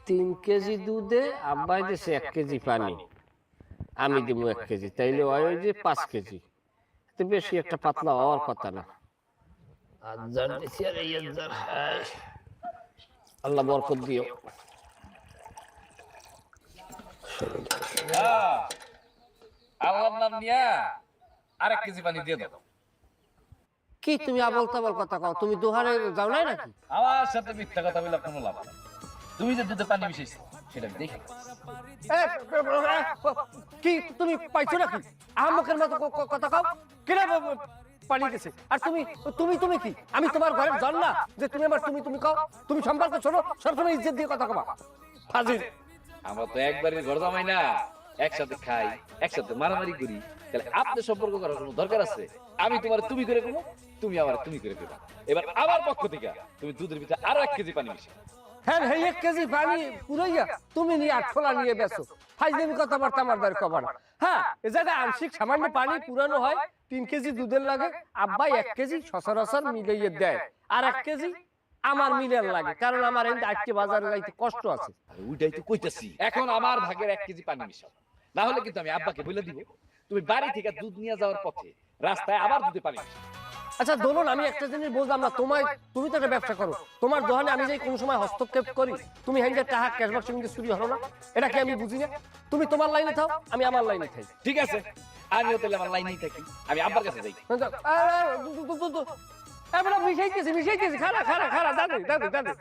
3 KG দুধে আব্বাই দিছে 1 কেজি পানি, আমি দিব 1 কেজি, তাইলে ওই যে 5 কেজি। তো বেশি একটা পাতলা হওয়ার কথা না। আজার দিছি আর এই আজার, আল্লাহ বরকত দিও। আল্লাহর নাম নিয়া আর 1 কেজি পানি দিয়ে দাও। কি তুমি আবল তাবল কথা কও? তুমি দোহারে যাও নাই নাকি? আমার সাথে মিথ্যা কথা বলে কোনো লাভ নাই। তুমি যে দুধে পানি মিশাইছো সেটা আমি দেখি। কি তুমি পাইছো নাকি? আহমকের মতো কথা কও। কেন পানি দিছে? আর তুমি তুমি তুমি কি? আমি তোমার ঘরের জন না যে তুমি আমার তুমি তুমি কও? তুমি সম্পর্ক শোনো, সবসময় ইজ্জত দিয়ে কথা কবা। ফাজিল। আমরা তো একবারের ঘর জামাই না, একসাথে খাই, একসাথে মারামারি করি, তাহলে আপনার সম্পর্ক করার কোনো দরকার আছে? আমি তোমার তুমি করে দেবো, তুমি আমার তুমি করে দেবা। এবার আমার পক্ষ থেকে তুমি দুধের ভিতরে আরো 1 কেজি পানি মিশাও। হ্যাঁ, 1 কেজি পানি পুরাইয়া তুমি নিয়ে 8 খোলা নিয়ে বেছো। ফাইজলামি কথাবার্তা আমার দ্বারা কবা না। হ্যাঁ, এ জায়গায় আংশিক সামান্য পানি পুরানো হয়, 3 কেজি দুধের লাগে, আব্বাই 1 কেজি সচরাচর মিলাইয়ে দেয়, আর 1 কেজি আমার মিলের লাগে, কারণ আমার এই আজকে বাজারে যাইতে কষ্ট আছে। ওইটাই তো কইতাছি, এখন আমার ভাগের 1 কেজি পানি মিশাও, না হলে কিন্তু আমি আব্বাকে বলে দিব তুমি বাড়ি থেকে দুধ নিয়ে যাওয়ার পথে রাস্তায় আবার দুধে পানি মিশাও। আচ্ছা দোলন, আমি একটা জিনিস বললাম না তোমায়, তুমি তো একটা ব্যবসা করো, তোমার দোকানে আমি যে কোনো সময় হস্তক্ষেপ করি, তুমি হ্যান্ডের টাকা ক্যাশবাক্স সঙ্গে চুরি হলো না, এটা কি আমি বুঝি না? তুমি তোমার লাইনে থাও, আমি আমার লাইনে থাই। ঠিক আছে, আমিও তাহলে আমার লাইনেই থাকি, আমি আব্বার কাছে যাই। মিশাইতেছি, খারা খারা খারা, দাদু দাদু দাদু।